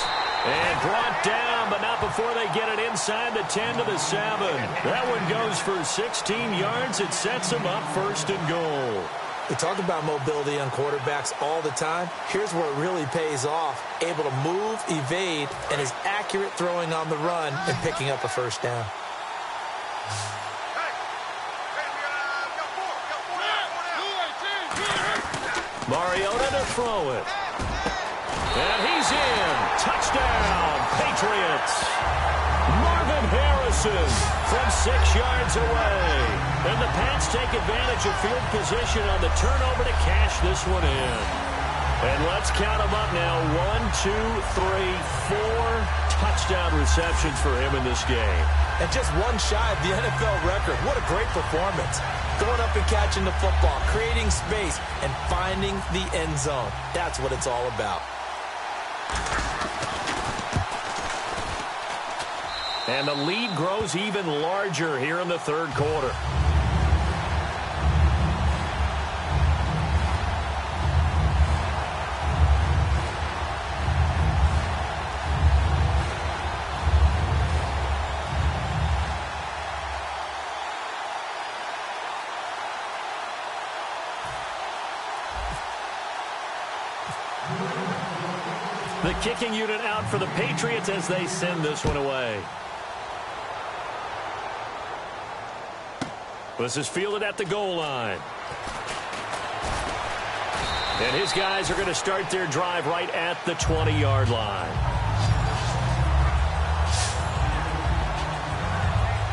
And brought down, but not before they get it inside the 10 to the 7. That one goes for 16 yards. It sets them up 1st and goal. We talk about mobility on quarterbacks all the time. Here's where it really pays off. Able to move, evade, and is accurate throwing on the run and picking up a first down. Mariota to throw it. And he's in. Touchdown, Patriots. Marvin Harrison from 6 yards away. And the Pats take advantage of field position on the turnover to cash this one in. And let's count them up now. 1, 2, 3, 4 touchdown receptions for him in this game. And just one shy of the NFL record. What a great performance. Going up and catching the football, creating space, and finding the end zone. That's what it's all about. And the lead grows even larger here in the 3rd quarter. The kicking unit out for the Patriots as they send this one away. This is fielded at the goal line. And his guys are going to start their drive right at the 20-yard line.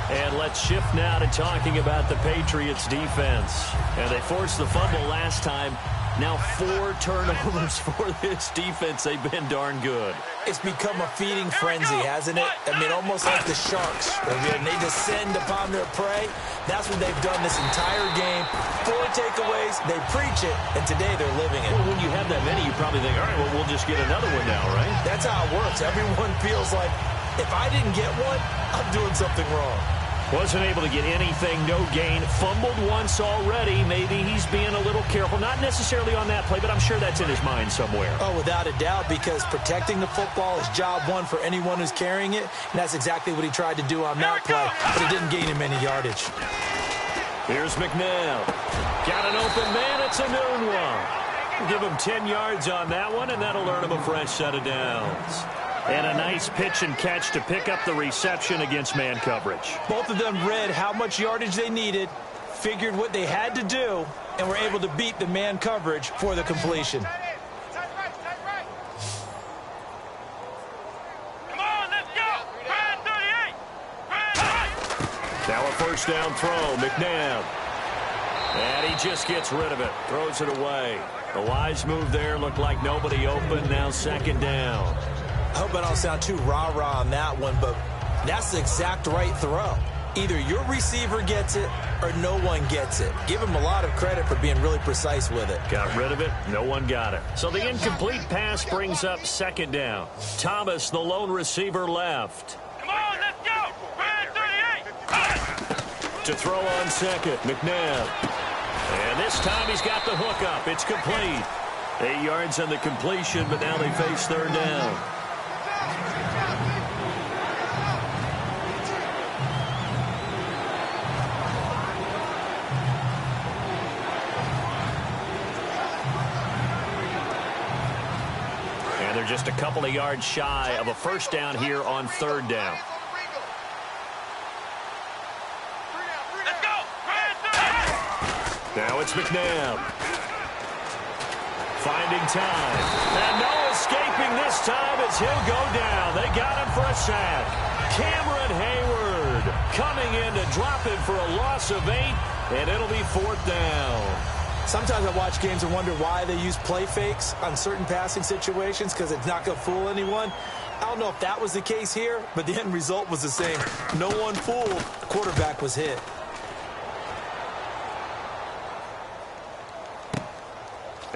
And let's shift now to talking about the Patriots defense. And they forced the fumble last time. Now 4 turnovers for this defense. They've been darn good. It's become a feeding frenzy, hasn't it? I mean, almost like the Sharks. When they descend upon their prey, that's what they've done this entire game. 4 takeaways, they preach it, and today they're living it. Well, when you have that many, you probably think, all right, well, we'll just get another one now, right? That's how it works. Everyone feels like, if I didn't get one, I'm doing something wrong. Wasn't able to get anything, no gain. Fumbled once already. Maybe he's being a little careful. Not necessarily on that play, but I'm sure that's in his mind somewhere. Oh, without a doubt, because protecting the football is job one for anyone who's carrying it, and that's exactly what he tried to do on that play, but it didn't gain him any yardage. Here's McNabb. Got an open man. It's a noon one. Give him 10 yards on that one, and that'll earn him a fresh set of downs. And a nice pitch and catch to pick up the reception against man coverage. Both of them read how much yardage they needed, figured what they had to do, and were able to beat the man coverage for the completion. Come on, let's go! Brad 38! Now a first down throw, McNabb. And he just gets rid of it, throws it away. The wise move there, looked like nobody open, now 2nd down. I hope I don't sound too rah-rah on that one, but that's the exact right throw. Either your receiver gets it or no one gets it. Give him a lot of credit for being really precise with it. Got rid of it. No one got it. So the incomplete pass brings up 2nd down. Thomas, the lone receiver, left. Come on, let's go! Brad 38! To throw on 2nd, McNabb. And this time he's got the hook up. It's complete. 8 yards on the completion, but now they face 3rd down. just a couple of yards shy of a first down here on third down. Let's go. Now it's McNabb. Finding time. And no escaping this time as he'll go down. They got him for a sack. Cameron Hayward coming in to drop him for a loss of 8, and it'll be fourth down. Sometimes I watch games and wonder why they use play fakes on certain passing situations because it's not going to fool anyone. I don't know if that was the case here, but the end result was the same. No one fooled. The quarterback was hit.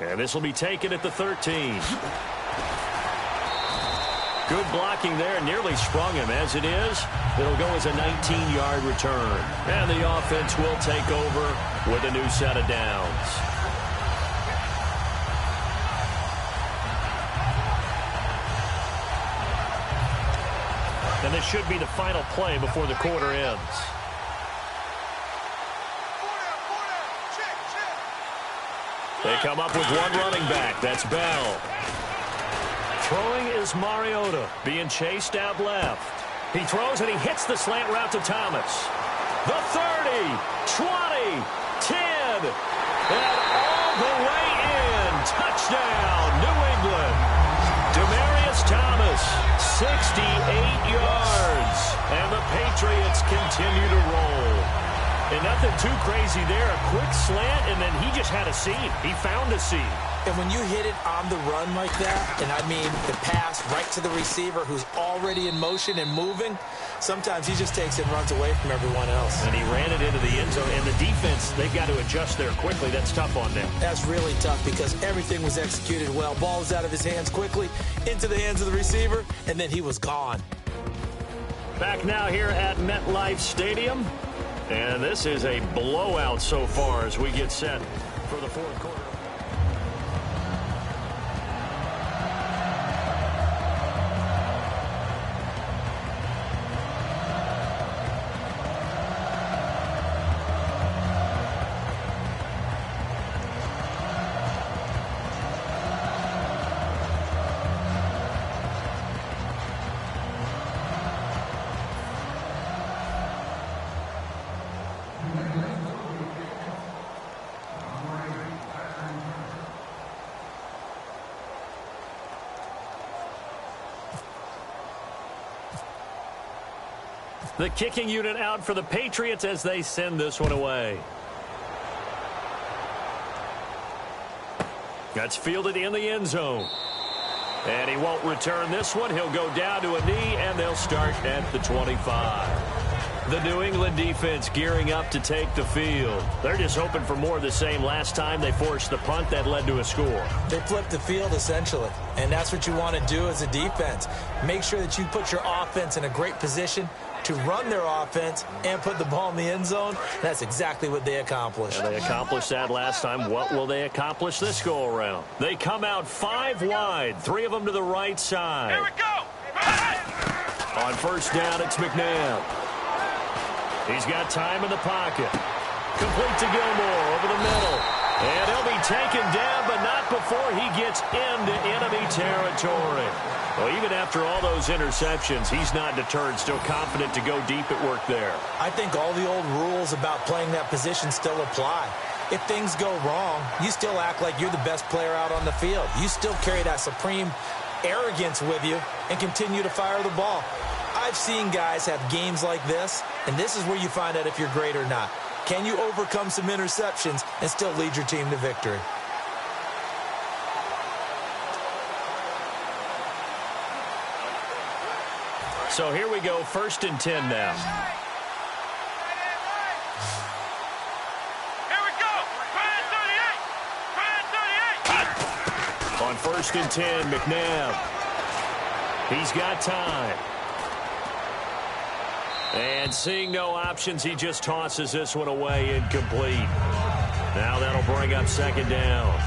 And this will be taken at the 13. Good blocking there. Nearly sprung him. As it is, it'll go as a 19-yard return. And the offense will take over with a new set of downs. And this should be the final play before the quarter ends. They come up with one running back. That's Bell. Throwing is Mariota, being chased out left. He throws and he hits the slant route to Thomas. The 30, 20, 10, and all the way in. Touchdown, New England. Demaryius Thomas, 68 yards. And the Patriots continue to roll. And nothing too crazy there. A quick slant, and then he just had a seam. He found a seam. And when you hit it on the run like that, and I mean the pass right to the receiver who's already in motion and moving, sometimes he just takes it and runs away from everyone else. And he ran it into the end zone. And the defense, they've got to adjust there quickly. That's tough on them. That's really tough because everything was executed well. Ball was out of his hands quickly, into the hands of the receiver, and then he was gone. Back now here at MetLife Stadium. And this is a blowout so far as we get set for the fourth quarter. The kicking unit out for the Patriots as they send this one away. That's fielded in the end zone. And he won't return this one. He'll go down to a knee, and they'll start at the 25. The New England defense gearing up to take the field. They're just hoping for more of the same. Last time they forced the punt that led to a score. They flipped the field, essentially. And that's what you want to do as a defense. Make sure that you put your offense in a great position to run their offense and put the ball in the end zone. That's exactly what they accomplished. And they accomplished that last time. What will they accomplish this go-around? They come out 5 wide, 3 of them to the right side. Here we go. On first down, it's McNabb. He's got time in the pocket. Complete to Gilmore over the middle. And he'll be taken down, but not before he gets into enemy territory. Well, even after all those interceptions, he's not deterred, still confident to go deep at work there. I think all the old rules about playing that position still apply. If things go wrong, you still act like you're the best player out on the field. You still carry that supreme arrogance with you and continue to fire the ball. I've seen guys have games like this, and this is where you find out if you're great or not. Can you overcome some interceptions and still lead your team to victory? So here we go, 1st and 10 now. Here we go. 38. On 1st and 10, McNabb. He's got time. And seeing no options, he just tosses this one away incomplete. Now that'll bring up 2nd down.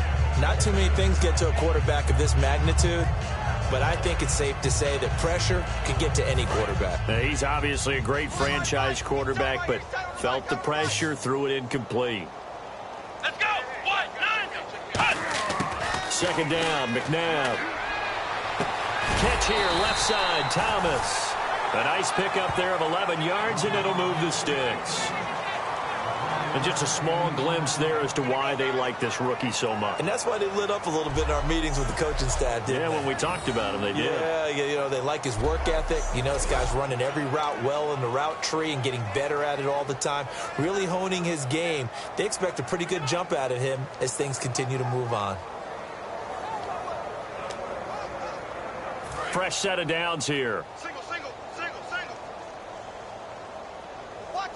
Not too many things get to a quarterback of this magnitude, but I think it's safe to say that pressure can get to any quarterback. Now, he's obviously a great franchise quarterback, but felt the pressure, threw it incomplete. Let's go. 1, 9, 2nd down, McNabb. Catch here, left side, Thomas. A nice pickup there of 11 yards, and it'll move the sticks. And just a small glimpse there as to why they like this rookie so much. And that's why they lit up a little bit in our meetings with the coaching staff, didn't they? When we talked about him, they did. Yeah, you know, they like his work ethic. You know, this guy's running every route well in the route tree and getting better at it all the time, really honing his game. They expect a pretty good jump out of him as things continue to move on. Fresh set of downs here. Single. Watch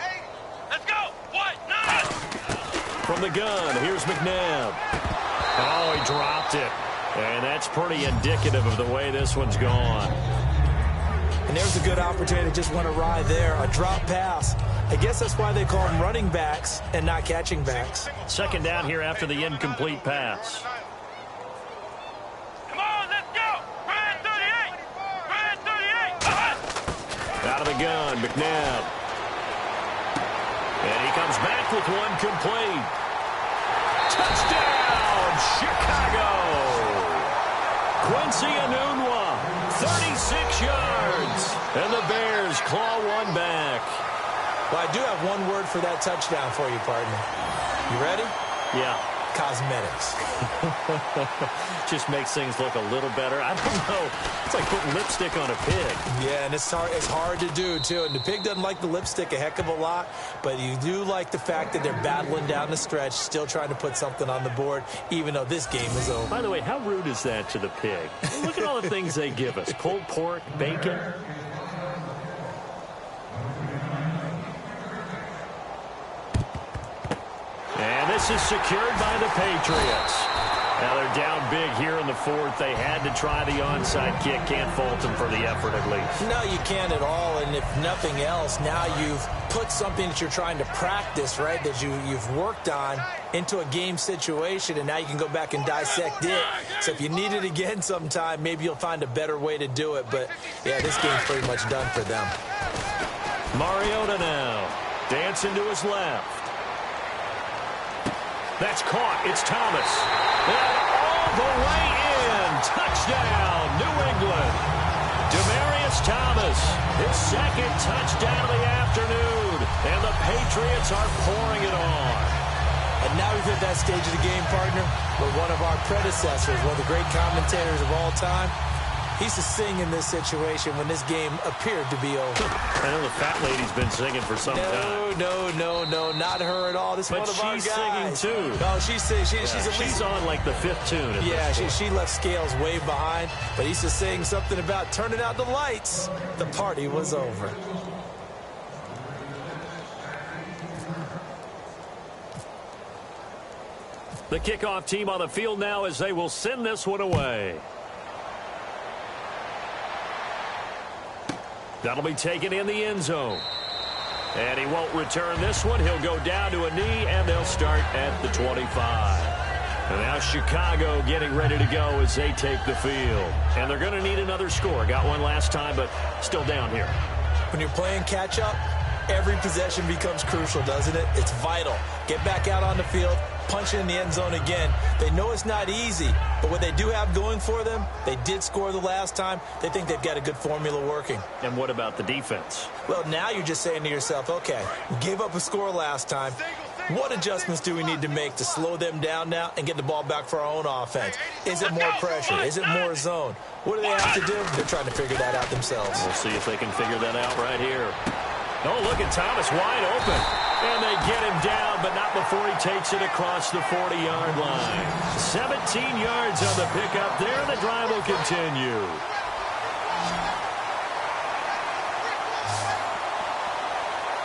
80. Let's go. What? Nice. From the gun, here's McNabb. Oh, he dropped it. And that's pretty indicative of the way this one's gone. And there's a good opportunity to just want to ride there. A drop pass. I guess that's why they call them running backs and not catching backs. Second down here after the incomplete pass. Come on, let's go. Brand 38. Out of the gun, McNabb. And he comes back with one complete. Touchdown, Chicago! Quincy Enunwa, 36 yards. And the Bears claw one back. Well, I do have one word for that touchdown for you, partner. You ready? Yeah. Cosmetics. Just makes things look a little better. I don't know. It's like putting lipstick on a pig. Yeah, and it's hard to do, too. And the pig doesn't like the lipstick a heck of a lot, but you do like the fact that they're battling down the stretch, still trying to put something on the board, even though this game is over. By the way, how rude is that to the pig? Look at all the things they give us. Pulled pork, bacon. And this is secured by the Patriots. Now they're down big here in the fourth. They had to try the onside kick. Can't fault them for the effort at least. No, you can't at all. And if nothing else, now you've put something that you're trying to practice, right, that you've worked on into a game situation, and now you can go back and dissect it. So if you need it again sometime, maybe you'll find a better way to do it. But, yeah, this game's pretty much done for them. Mariota now. Dancing to his left. That's caught. It's Thomas. And all the way in. Touchdown, New England. Demaryius Thomas, his second touchdown of the afternoon. And the Patriots are pouring it on. And now we've hit that stage of the game, partner, where one of our predecessors, one of the great commentators of all time, he used to sing in this situation when this game appeared to be over. I know the fat lady's been singing for some time. No, not her at all. This is one of our guys. But she's singing, too. No, she's singing. She's on like the fifth tune. Yeah, she left Scales way behind. But he used to sing something about turning out the lights. The party was over. The kickoff team on the field now as they will send this one away. That'll be taken in the end zone. And he won't return this one. He'll go down to a knee, and they'll start at the 25. And now Chicago getting ready to go as they take the field. And they're going to need another score. Got one last time, but still down here. When you're playing catch-up, every possession becomes crucial, doesn't it? It's vital. Get back out on the field, punch it in the end zone again. They know it's not easy, but what they do have going for them, they did score the last time. They think they've got a good formula working. And what about the defense? Well, now you're just saying to yourself, okay, we gave up a score last time. What adjustments do we need to make to slow them down now and get the ball back for our own offense? Is it more pressure? Is it more zone? What do they have to do? They're trying to figure that out themselves. We'll see if they can figure that out right here. Oh, look at Thomas wide open. And they get him down, but not before he takes it across the 40-yard line. 17 yards on the pickup there. The drive will continue.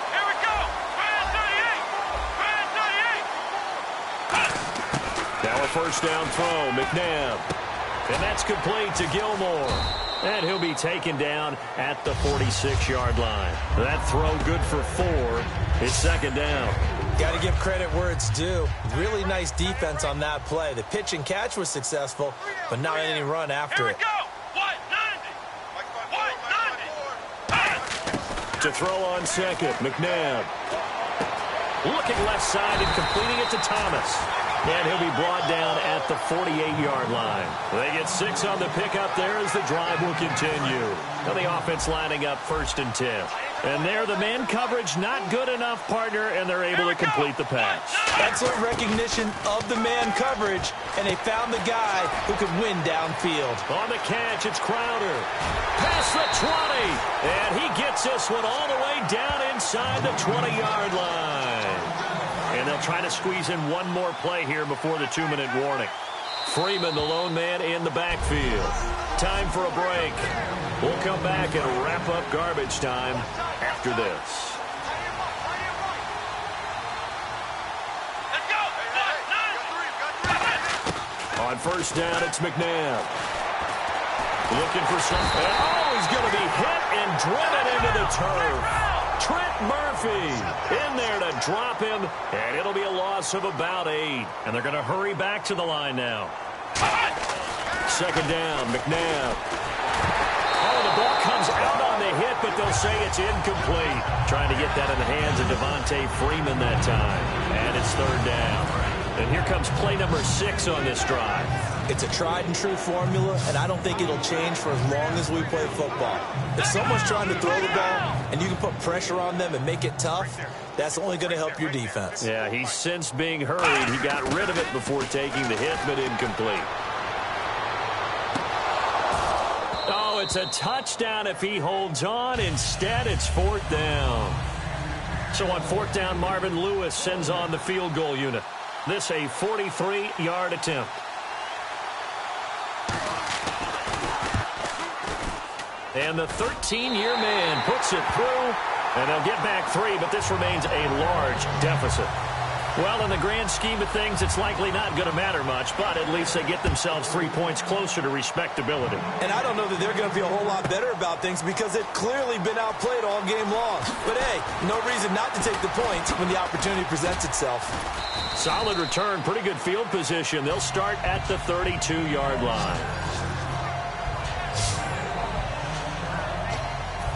Here we go. Brand 38. Now a first down throw, McNabb. And that's complete to Gilmore. And he'll be taken down at the 46-yard line. That throw good for 4. It's second down. Got to give credit where it's due. Really nice defense on that play. The pitch and catch was successful, but not any run after it. Here we go. 190. To throw on second, McNabb. Looking left side and completing it to Thomas. And he'll be brought down at the 48-yard line. They get 6 on the pickup there as the drive will continue. Now the offense lining up 1st and 10. And there the man coverage not good enough, partner, and they're able to complete the pass. Excellent recognition of the man coverage, and they found the guy who could win downfield. On the catch, it's Crowder. Past the 20, and he gets this one all the way down inside the 20-yard line. And they'll try to squeeze in one more play here before the 2-minute warning. Freeman, the lone man in the backfield. Time for a break. We'll come back and wrap up garbage time after this. On 1st down, it's McNabb. Looking for something. Oh, he's going to be hit and driven into the turf. Trent Murphy in there to drop him, and it'll be a loss of about 8. And they're going to hurry back to the line now. 2nd down, McNabb. Oh, the ball comes out on the hit, but they'll say it's incomplete. Trying to get that in the hands of Devontae Freeman that time. And it's 3rd down. And here comes play number 6 on this drive. It's a tried-and-true formula, and I don't think it'll change for as long as we play football. If someone's trying to throw the ball and you can put pressure on them and make it tough, that's only going to help your defense. Yeah, he's since being hurried. He got rid of it before taking the hit, but incomplete. Oh, it's a touchdown if he holds on. Instead, it's 4th down. So on 4th down, Marvin Lewis sends on the field goal unit. This a 43-yard attempt. And the 13-year man puts it through, and they'll get back 3, but this remains a large deficit. Well, in the grand scheme of things, it's likely not going to matter much, but at least they get themselves 3 points closer to respectability. And I don't know that they're going to feel a whole lot better about things because they've clearly been outplayed all game long. But, hey, no reason not to take the points when the opportunity presents itself. Solid return, pretty good field position. They'll start at the 32-yard line.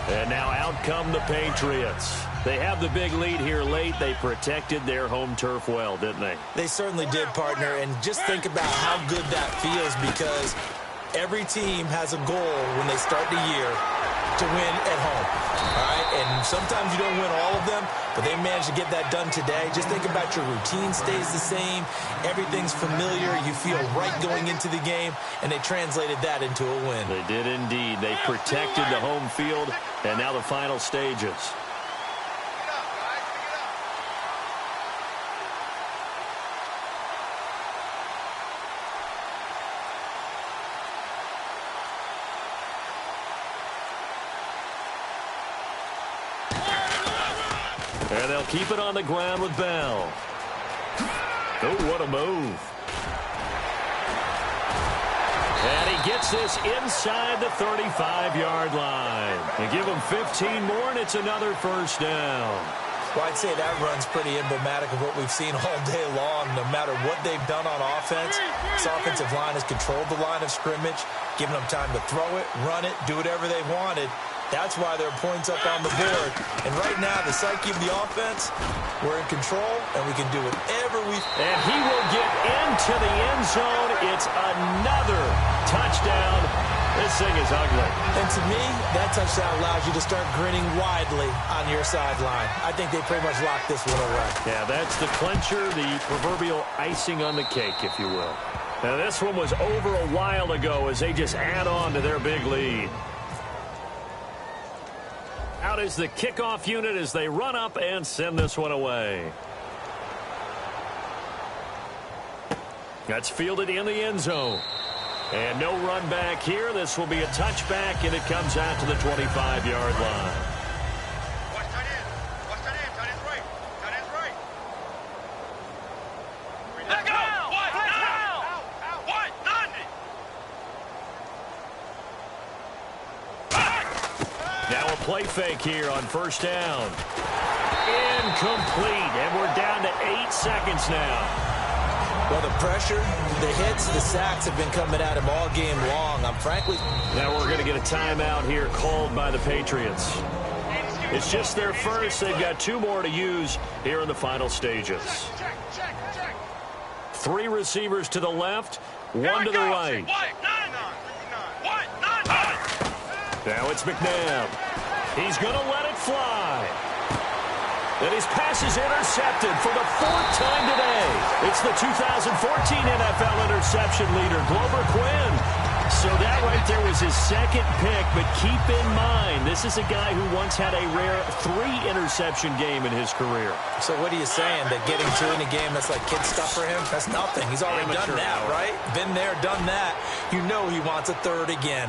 And now out come the Patriots. They have the big lead here late. They protected their home turf well, didn't they? They certainly did, partner. And just think about how good that feels because every team has a goal when they start the year to win at home. All right? And sometimes you don't win all of them, but they managed to get that done today. Just think about your routine stays the same. Everything's familiar. You feel right going into the game, and they translated that into a win. They did indeed. They protected the home field, and now the final stages. And they'll keep it on the ground with Bell. Oh, what a move. And he gets this inside the 35-yard line. They give him 15 more, and it's another 1st down. Well, I'd say that run's pretty emblematic of what we've seen all day long. No matter what they've done on offense, this offensive line has controlled the line of scrimmage, given them time to throw it, run it, do whatever they wanted. That's why there are points up on the board. And right now, the psyche of the offense, we're in control, and we can do whatever we... And he will get into the end zone. It's another touchdown. This thing is ugly. And to me, that touchdown allows you to start grinning widely on your sideline. I think they pretty much locked this one away. Yeah, that's the clincher, the proverbial icing on the cake, if you will. Now, this one was over a while ago as they just add on to their big lead. Out is the kickoff unit as they run up and send this one away. That's fielded in the end zone. And no run back here. This will be a touchback, and it comes out to the 25-yard line. Watch tight end. Watch tight end. Tight end's right. Tight end's right. Let's go. What? Now. What? None. Now a play fake here on 1st down. Incomplete, and we're down to 8 seconds now. Well, the pressure, the hits, the sacks have been coming at him all game long. I'm frankly... Now we're going to get a timeout here called by the Patriots. It's just their first. They've got 2 more to use here in the final stages. 3 receivers to the left, 1 to the right. Now it's McNabb. He's going to let it fly. And his pass is intercepted for the 4th time today. It's the 2014 NFL interception leader, Glover Quinn. So that right there was his 2nd pick, but keep in mind, this is a guy who once had a rare 3-interception game in his career. So what are you saying, that getting 2 in a game, that's like kid stuff for him? That's nothing. He's already done that, right? Been there, done that. You know he wants a 3rd again.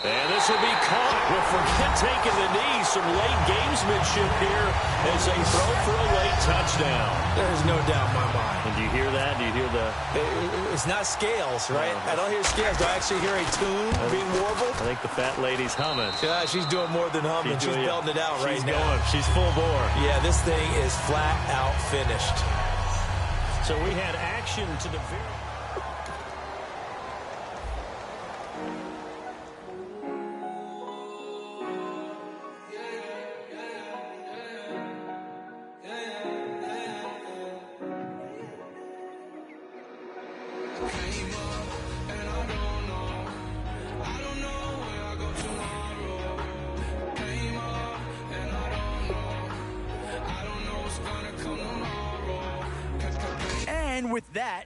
And this will be caught with, forget taking the knee, some late gamesmanship here as they throw for a late touchdown. There's no doubt in my mind. And do you hear that? Do you hear the... It's not scales, right? I don't hear scales. Do I actually hear a tune being warbled? I think the fat lady's humming. Yeah, she's doing more than humming. She's belting it out right now. She's full bore. Yeah, this thing is flat out finished. So we had action to the very... And with that,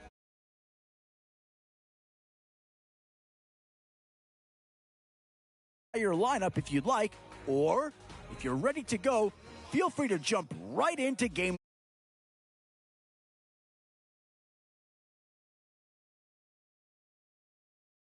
your lineup if you'd like, or if you're ready to go, feel free to jump right into game.